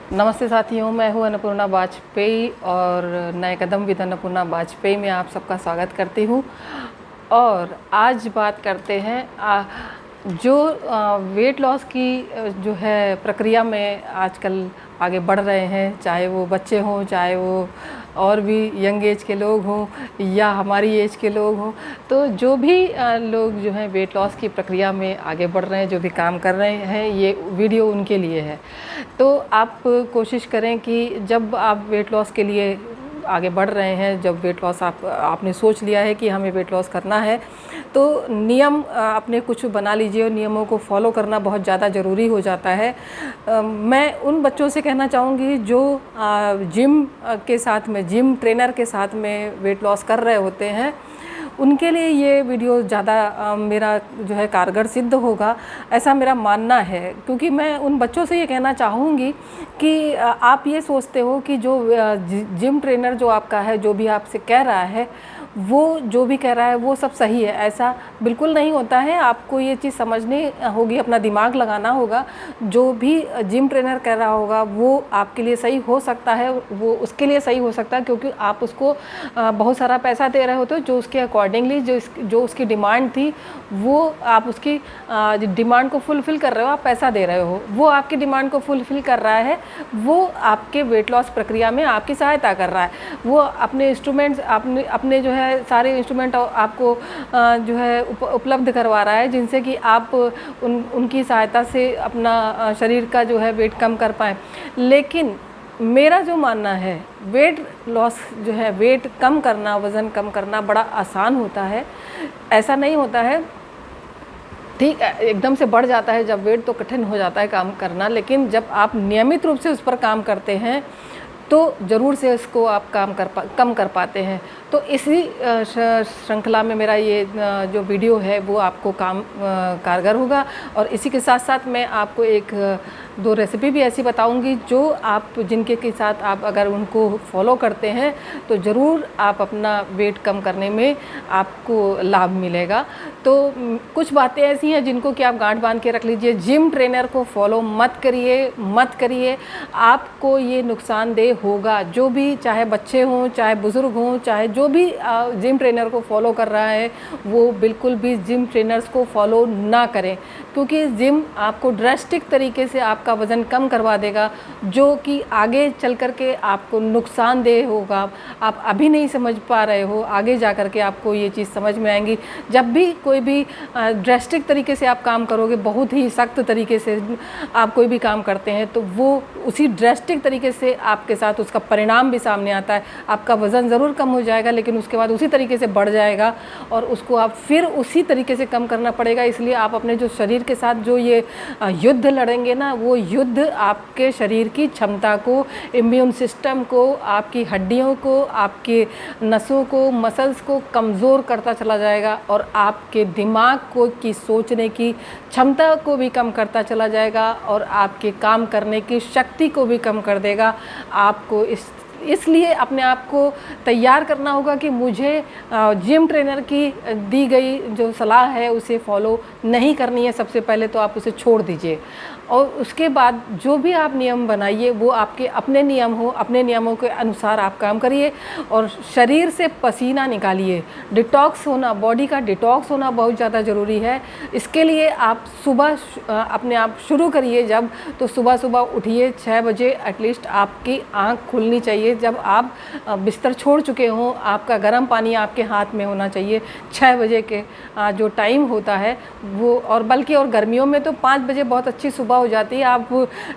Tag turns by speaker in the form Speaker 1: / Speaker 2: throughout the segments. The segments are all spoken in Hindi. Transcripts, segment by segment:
Speaker 1: नमस्ते साथियों, मैं हूं अन्नपूर्णा वाजपेयी और नए कदम विद अन्नपूर्णा वाजपेयी में आप सबका स्वागत करती हूं। और आज बात करते हैं जो वेट लॉस की जो है प्रक्रिया में आजकल आगे बढ़ रहे हैं, चाहे वो बच्चे हों, चाहे वो और भी यंग एज के लोग हों या हमारी एज के लोग हों। तो जो भी लोग जो हैं वेट लॉस की प्रक्रिया में आगे बढ़ रहे हैं, जो भी काम कर रहे हैं, ये वीडियो उनके लिए है। तो आप कोशिश करें कि जब आप वेट लॉस के लिए आगे बढ़ रहे हैं, जब वेट लॉस आपने सोच लिया है कि हमें वेट लॉस करना है, तो नियम अपने कुछ बना लीजिए और नियमों को फॉलो करना बहुत ज़्यादा ज़रूरी हो जाता है। मैं उन बच्चों से कहना चाहूँगी जो जिम के साथ में, जिम ट्रेनर के साथ में वेट लॉस कर रहे होते हैं, उनके लिए ये वीडियो ज़्यादा मेरा जो है कारगर सिद्ध होगा, ऐसा मेरा मानना है। क्योंकि मैं उन बच्चों से ये कहना चाहूँगी कि आप ये सोचते हो कि जो जिम ट्रेनर जो आपका है, जो भी आपसे कह रहा है, वो जो भी कह रहा है वो सब सही है, ऐसा बिल्कुल नहीं होता है। आपको ये चीज़ समझनी होगी, अपना दिमाग लगाना होगा। जो भी जिम ट्रेनर कह रहा होगा वो आपके लिए सही हो सकता है, वो उसके लिए सही हो सकता है, क्योंकि आप उसको बहुत सारा पैसा दे रहे होते हो, जो उसके अकॉर्डिंगली जो उसकी डिमांड थी, वो आप उसकी डिमांड को फुलफ़िल कर रहे हो, आप पैसा दे रहे हो। वो आपकी डिमांड को फुलफ़िल कर रहा है, वो आपके वेट लॉस प्रक्रिया में आपकी सहायता कर रहा है। वो अपने इंस्ट्रूमेंट्स, अपने जो है सारे इंस्ट्रूमेंट आपको जो है उपलब्ध करवा रहा है, जिनसे कि आप उनकी सहायता से अपना शरीर का जो है वेट कम कर पाएँ। लेकिन मेरा जो मानना है, वेट लॉस जो है, वेट कम करना, वज़न कम करना बड़ा आसान होता है, ऐसा नहीं होता है। ठीक है, एकदम से बढ़ जाता है जब वेट, तो कठिन हो जाता है काम करना। लेकिन जब आप नियमित रूप से उस पर काम करते हैं तो ज़रूर से इसको आप कम कर पाते हैं। तो इसी श्रृंखला में मेरा ये जो वीडियो है वो आपको कारगर होगा। और इसी के साथ साथ मैं आपको एक दो रेसिपी भी ऐसी बताऊंगी जो आप, जिनके के साथ आप अगर उनको फॉलो करते हैं तो ज़रूर आप अपना वेट कम करने में आपको लाभ मिलेगा। तो कुछ बातें ऐसी हैं जिनको कि आप गांठ बांध के रख लीजिए। जिम ट्रेनर को फॉलो मत करिए, आपको ये नुकसानदेह होगा। जो भी, चाहे बच्चे हों, चाहे बुज़ुर्ग हों, चाहे जो भी जिम ट्रेनर को फॉलो कर रहा है, वो बिल्कुल भी जिम ट्रेनर्स को फॉलो ना करें, क्योंकि जिम आपको ड्रास्टिक तरीके से आपका वज़न कम करवा देगा, जो कि आगे चल कर के आपको नुकसानदेह होगा। आप अभी नहीं समझ पा रहे हो, आगे जा कर के आपको ये चीज़ समझ में आएंगी। जब भी कोई भी ड्रास्टिक तरीके से आप काम करोगे, बहुत ही सख्त तरीके से आप कोई भी काम करते हैं, तो वो उसी ड्रास्टिक तरीके से आपके साथ उसका परिणाम भी सामने आता है। आपका वज़न ज़रूर कम हो जाएगा, लेकिन उसके बाद उसी तरीके से बढ़ जाएगा और उसको आप फिर उसी तरीके से कम करना पड़ेगा। इसलिए आप अपने जो शरीर के साथ जो ये युद्ध लड़ेंगे ना, वो युद्ध आपके शरीर की क्षमता को, इम्यून सिस्टम को, आपकी हड्डियों को, आपके नसों को, मसल्स को कमज़ोर करता चला जाएगा और आपके दिमाग को की सोचने की क्षमता को भी कम करता चला जाएगा और आपके काम करने की शक्ति को भी कम कर देगा। आपको इसलिए अपने आप को तैयार करना होगा कि मुझे जिम ट्रेनर की दी गई जो सलाह है उसे फॉलो नहीं करनी है। सबसे पहले तो आप उसे छोड़ दीजिए और उसके बाद जो भी आप नियम बनाइए वो आपके अपने नियम हो, अपने नियमों के अनुसार आप काम करिए और शरीर से पसीना निकालिए। डिटॉक्स होना, बॉडी का डिटॉक्स होना बहुत ज़्यादा ज़रूरी है। इसके लिए आप सुबह अपने आप शुरू करिए। जब तो सुबह उठिए 6 बजे, एटलीस्ट आपकी आँख खुलनी चाहिए। जब आप बिस्तर छोड़ चुके हों, आपका गर्म पानी आपके हाथ में होना चाहिए। 6 बजे के जो टाइम होता है वो, और बल्कि और गर्मियों में तो 5 बजे बहुत अच्छी सुबह हो जाती है। आप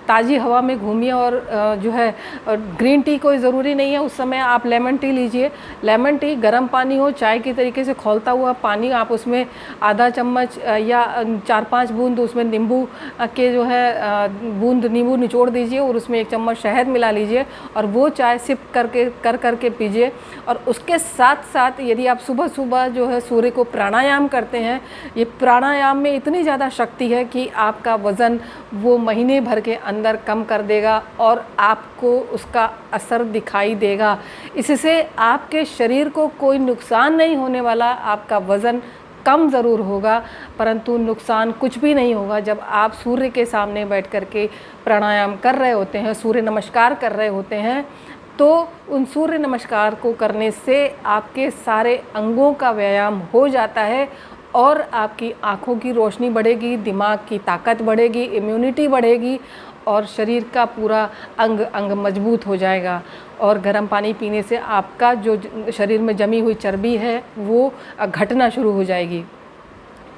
Speaker 1: ताज़ी हवा में घूमिए और जो है ग्रीन टी कोई ज़रूरी नहीं है, उस समय आप लेमन टी लीजिए। लेमन टी गर्म पानी हो, चाय की तरीके से खौलता हुआ पानी, आप उसमें आधा चम्मच या 4-5 बूंद उसमें नींबू के जो है बूंद नींबू निचोड़ दीजिए और उसमें 1 चम्मच शहद मिला लीजिए और वो चाय सिप करके पीजिए। और उसके साथ साथ यदि आप सुबह जो है सूर्य को प्राणायाम करते हैं, ये प्राणायाम में इतनी ज़्यादा शक्ति है कि आपका वज़न वो महीने भर के अंदर कम कर देगा और आपको उसका असर दिखाई देगा। इससे आपके शरीर को कोई नुकसान नहीं होने वाला, आपका वज़न कम ज़रूर होगा, परंतु नुकसान कुछ भी नहीं होगा। जब आप सूर्य के सामने बैठ कर के प्राणायाम कर रहे होते हैं, सूर्य नमस्कार कर रहे होते हैं, तो उन सूर्य नमस्कार को करने से आपके सारे अंगों का व्यायाम हो जाता है और आपकी आँखों की रोशनी बढ़ेगी, दिमाग की ताकत बढ़ेगी, इम्यूनिटी बढ़ेगी और शरीर का पूरा अंग अंग मजबूत हो जाएगा। और गर्म पानी पीने से आपका जो शरीर में जमी हुई चर्बी है वो घटना शुरू हो जाएगी।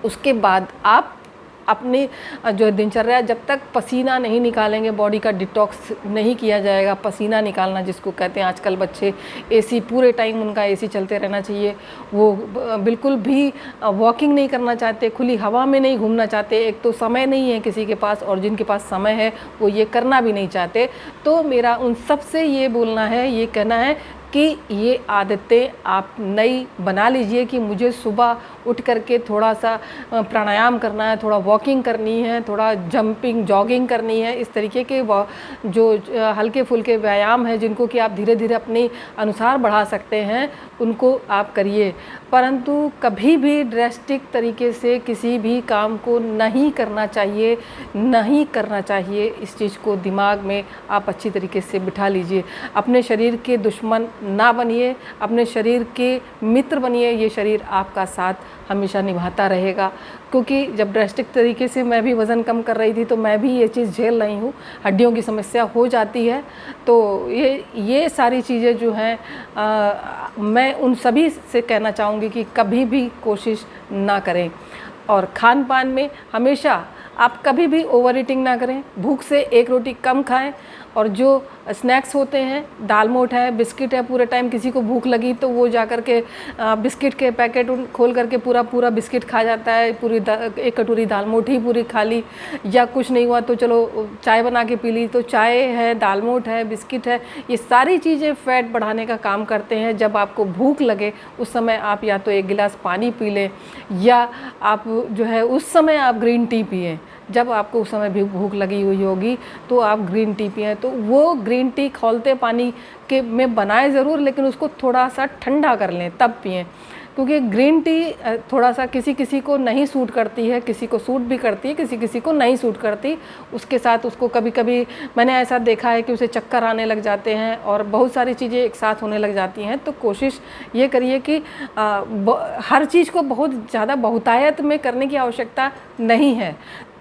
Speaker 1: उसके बाद आप अपनी जो दिनचर्या, जब तक पसीना नहीं निकालेंगे, बॉडी का डिटॉक्स नहीं किया जाएगा, पसीना निकालना जिसको कहते हैं, आजकल बच्चे एसी पूरे टाइम उनका एसी चलते रहना चाहिए, वो बिल्कुल भी वॉकिंग नहीं करना चाहते, खुली हवा में नहीं घूमना चाहते। एक तो समय नहीं है किसी के पास, और जिनके पास समय है वो ये करना भी नहीं चाहते। तो मेरा उन सब से ये बोलना है, ये कहना है कि ये आदतें आप नई बना लीजिए कि मुझे सुबह उठ करके थोड़ा सा प्राणायाम करना है, थोड़ा वॉकिंग करनी है, थोड़ा जंपिंग जॉगिंग करनी है। इस तरीके के जो हल्के फुल्के व्यायाम हैं जिनको कि आप धीरे धीरे अपने अनुसार बढ़ा सकते हैं, उनको आप करिए। परंतु कभी भी ड्रेस्टिक तरीके से किसी भी काम को नहीं करना चाहिए, नहीं करना चाहिए। इस चीज़ को दिमाग में आप अच्छी तरीके से बिठा लीजिए। अपने शरीर के दुश्मन ना बनिए, अपने शरीर के मित्र बनिए। ये शरीर आपका साथ हमेशा निभाता रहेगा। क्योंकि जब ड्रेस्टिक तरीके से मैं भी वज़न कम कर रही थी तो मैं भी ये चीज़ झेल रही हूँ, हड्डियों की समस्या हो जाती है। तो ये सारी चीज़ें जो हैं, मैं उन सभी से कहना चाहूँगी कि कभी भी कोशिश ना करें। और खान पान में हमेशा आप कभी भी ओवर ईटिंग ना करें, भूख से एक रोटी कम खाएं। और जो स्नैक्स होते हैं, दाल मोठ है, बिस्किट है, पूरे टाइम किसी को भूख लगी तो वो जा कर के बिस्किट के पैकेट खोल करके पूरा बिस्किट खा जाता है, एक कटोरी दाल मोठ ही पूरी खा ली। या कुछ नहीं हुआ तो चलो चाय बना के पी ली, तो चाय है, दाल मोठ है, बिस्किट है, ये सारी चीज़ें फैट बढ़ाने का काम करते हैं। जब आपको भूख लगे उस समय आप या तो एक गिलास पानी पी लें, या आप जो है उस समय आप ग्रीन टी पिएं। जब आपको उस समय भी भूख लगी हुई होगी तो आप ग्रीन टी पिएं। तो वो ग्रीन टी खौलते पानी के में बनाए ज़रूर, लेकिन उसको थोड़ा सा ठंडा कर लें तब पिएं। क्योंकि ग्रीन टी थोड़ा सा किसी किसी को नहीं सूट करती है, किसी को सूट भी करती है, किसी किसी को नहीं सूट करती। उसके साथ उसको कभी कभी मैंने ऐसा देखा है कि उसे चक्कर आने लग जाते हैं और बहुत सारी चीज़ें एक साथ होने लग जाती हैं। तो कोशिश ये करिए कि हर चीज़ को बहुत ज़्यादा बहुतायत में करने की आवश्यकता नहीं है।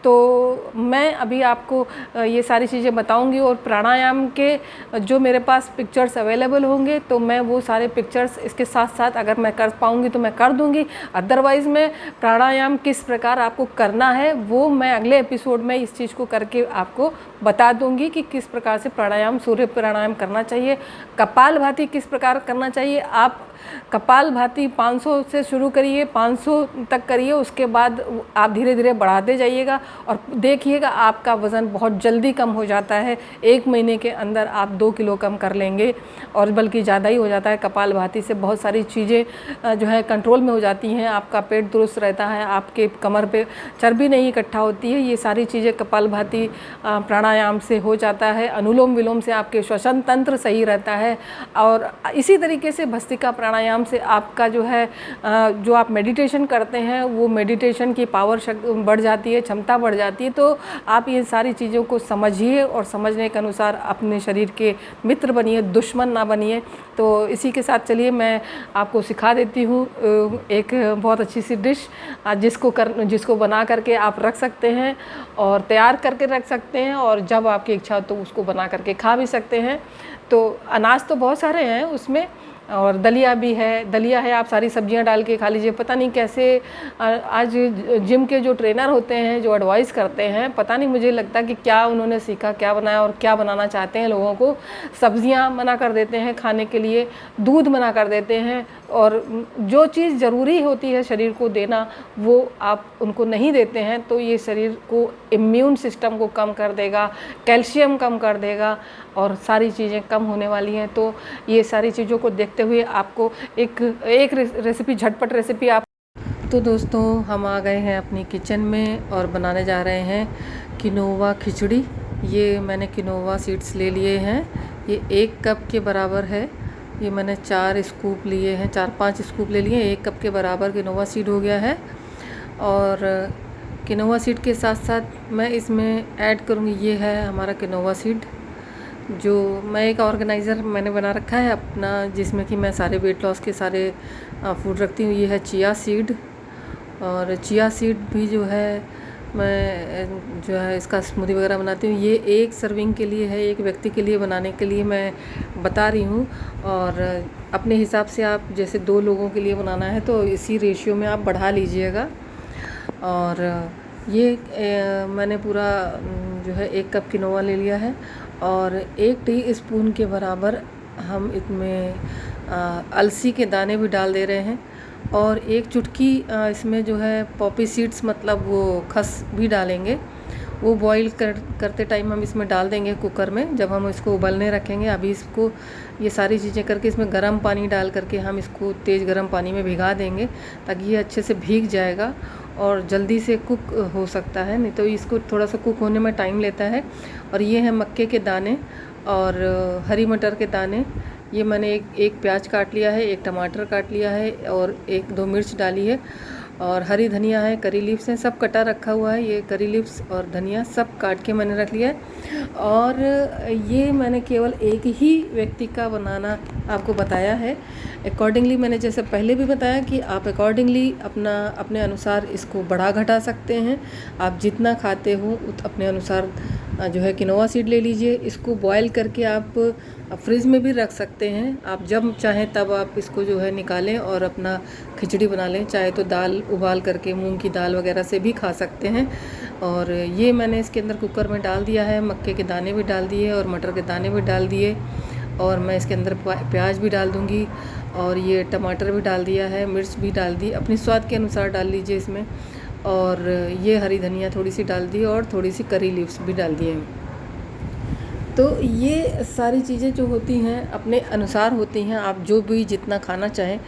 Speaker 1: तो मैं अभी आपको ये सारी चीज़ें बताऊंगी, और प्राणायाम के जो मेरे पास पिक्चर्स अवेलेबल होंगे तो मैं वो सारे पिक्चर्स इसके साथ साथ अगर मैं कर पाऊंगी तो मैं कर दूंगी। अदरवाइज़ मैं प्राणायाम किस प्रकार आपको करना है वो मैं अगले एपिसोड में इस चीज़ को करके आपको बता दूंगी कि किस प्रकार से प्राणायाम, सूर्य प्राणायाम करना चाहिए, कपालभाति किस प्रकार करना चाहिए। आप कपालभाति 500 से शुरू करिए, 500 तक करिए, उसके बाद आप धीरे धीरे बढ़ाते जाइएगा और देखिएगा आपका वज़न बहुत जल्दी कम हो जाता है। 1 महीने के अंदर आप 2 किलो कम कर लेंगे, और बल्कि ज़्यादा ही हो जाता है। कपालभाति से बहुत सारी चीज़ें जो है कंट्रोल में हो जाती हैं, आपका पेट दुरुस्त रहता है, आपके कमर पे चर्बी नहीं इकट्ठा होती है। ये सारी चीज़ें कपालभाति प्राणायाम से हो जाता है। अनुलोम विलोम से आपके श्वसन तंत्र सही रहता है, और इसी तरीके से भस्त्रिका प्राणायाम से आपका जो है जो आप मेडिटेशन करते हैं वो मेडिटेशन की पावर बढ़ जाती है, क्षमता बढ़ जाती है। तो आप ये सारी चीज़ों को समझिए और समझने के अनुसार अपने शरीर के मित्र बनिए, दुश्मन ना बनिए। तो इसी के साथ चलिए मैं आपको सिखा देती हूँ एक बहुत अच्छी सी डिश, जिसको बना करके आप रख सकते हैं और तैयार करके रख सकते हैं, और जब आपकी इच्छा हो तो उसको बना करके खा भी सकते हैं। तो अनाज तो बहुत सारे हैं उसमें, और दलिया भी है, दलिया है, आप सारी सब्जियां डाल के खा लीजिए। पता नहीं कैसे आज जिम के जो ट्रेनर होते हैं जो एडवाइस करते हैं, पता नहीं, मुझे लगता कि क्या उन्होंने सीखा, क्या बनाया और क्या बनाना चाहते हैं लोगों को। सब्जियां मना कर देते हैं खाने के लिए, दूध मना कर देते हैं, और जो चीज़ ज़रूरी होती है शरीर को देना वो आप उनको नहीं देते हैं। तो ये शरीर को, इम्यून सिस्टम को कम कर देगा, कैल्शियम कम कर देगा, और सारी चीज़ें कम होने वाली हैं। तो ये सारी चीज़ों को देखते हुए आपको एक रेसिपी, झटपट रेसिपी आप। तो दोस्तों हम आ गए हैं अपनी किचन में और बनाने जा रहे हैं किनोवा खिचड़ी। ये मैंने किनोवा सीड्स ले लिए हैं, ये 1 कप के बराबर है। ये मैंने 4 स्कूप लिए हैं, 4-5 स्कूप ले लिए, 1 कप के बराबर किनोवा सीड हो गया है। और किनोवा सीड के साथ साथ मैं इसमें ऐड करूँगी, ये है हमारा किनोवा सीड, जो मैं एक ऑर्गेनाइज़र मैंने बना रखा है अपना, जिसमें कि मैं सारे वेट लॉस के सारे फूड रखती हूँ। ये है चिया सीड, और चिया सीड भी जो है मैं जो है इसका स्मूदी वगैरह बनाती हूँ। ये एक सर्विंग के लिए है, एक व्यक्ति के लिए बनाने के लिए मैं बता रही हूँ, और अपने हिसाब से आप जैसे 2 लोगों के लिए बनाना है तो इसी रेशियो में आप बढ़ा लीजिएगा। और ये मैंने पूरा जो है 1 कप किनोवा ले लिया है, और 1 टीस्पून के बराबर हम इसमें अलसी के दाने भी डाल दे रहे हैं, और 1 चुटकी इसमें जो है पॉपी सीड्स मतलब वो खस भी डालेंगे। वो बॉईल करते टाइम हम इसमें डाल देंगे कुकर में, जब हम इसको उबलने रखेंगे। अभी इसको ये सारी चीज़ें करके इसमें गर्म पानी डाल करके हम इसको तेज़ गर्म पानी में भिगा देंगे, ताकि ये अच्छे से भीग जाएगा और जल्दी से कुक हो सकता है, नहीं तो इसको थोड़ा सा कुक होने में टाइम लेता है। और ये है मक्के के दाने और हरी मटर के दाने। ये मैंने एक प्याज काट लिया है, 1 टमाटर काट लिया है, और 1-2 मिर्च डाली है, और हरी धनिया है, करी लीव्स हैं, सब कटा रखा हुआ है। ये करी लीव्स और धनिया सब काट के मैंने रख लिया है। और ये मैंने केवल एक ही व्यक्ति का बनाना आपको बताया है। अकॉर्डिंगली मैंने जैसे पहले भी बताया कि आप अकॉर्डिंगली अपने अनुसार इसको बढ़ा घटा सकते हैं। आप जितना खाते हो अपने अनुसार जो है किनोवा सीड ले लीजिए। इसको बॉयल करके आप फ्रिज में भी रख सकते हैं। आप जब चाहें तब आप इसको जो है निकालें और अपना खिचड़ी बना लें, चाहे तो दाल उबाल करके मूंग की दाल वगैरह से भी खा सकते हैं। और ये मैंने इसके अंदर कुकर में डाल दिया है, मक्के के दाने भी डाल दिए और मटर के दाने भी डाल दिए, और मैं इसके अंदर प्याज भी डाल दूँगी, और ये टमाटर भी डाल दिया है, मिर्च भी डाल दी, अपने स्वाद के अनुसार डाल लीजिए इसमें। और ये हरी धनिया थोड़ी सी डाल दी, और थोड़ी सी करी लीव्स भी डाल दिए। तो ये सारी चीज़ें जो होती हैं अपने अनुसार होती हैं, आप जो भी जितना खाना चाहें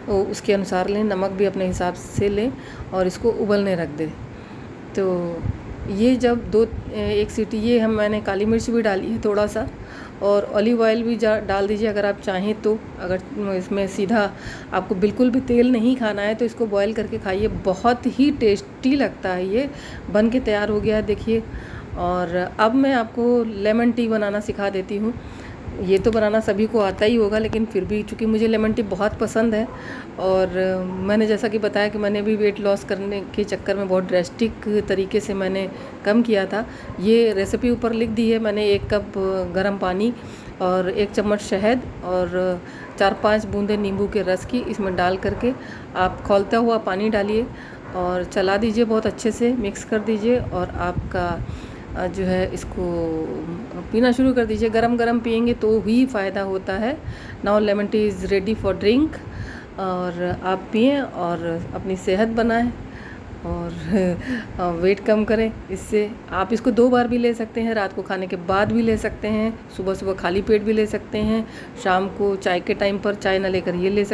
Speaker 1: उसके अनुसार लें। नमक भी अपने हिसाब से लें, और इसको उबलने रख दें। तो ये जब 1 सीटी, ये मैंने काली मिर्च भी डाली है थोड़ा सा, और ऑलिव ऑयल भी डाल दीजिए अगर आप चाहें तो। अगर इसमें सीधा आपको बिल्कुल भी तेल नहीं खाना है तो इसको बॉईल करके खाइए, बहुत ही टेस्टी लगता है। ये बन के तैयार हो गया है, देखिए। और अब मैं आपको लेमन टी बनाना सिखा देती हूँ। ये तो बनाना सभी को आता ही होगा, लेकिन फिर भी चूँकि मुझे लेमन टी बहुत पसंद है, और मैंने जैसा कि बताया कि मैंने भी वेट लॉस करने के चक्कर में बहुत ड्रेस्टिक तरीके से मैंने कम किया था। ये रेसिपी ऊपर लिख दी है मैंने। 1 कप गर्म पानी और 1 चम्मच शहद और 4-5 बूंदे नींबू के रस की इसमें डाल करके आप खौलता हुआ पानी डालिए और चला दीजिए, बहुत अच्छे से मिक्स कर दीजिए, और आपका जो है इसको पीना शुरू कर दीजिए। गरम गरम पियेंगे तो ही फ़ायदा होता है। Now lemon tea is ready for drink, और आप पिएं और अपनी सेहत बनाएं और वेट कम करें। इससे आप इसको 2 बार भी ले सकते हैं, रात को खाने के बाद भी ले सकते हैं, सुबह सुबह खाली पेट भी ले सकते हैं, शाम को चाय के टाइम पर चाय ना लेकर ये ले सकते हैं।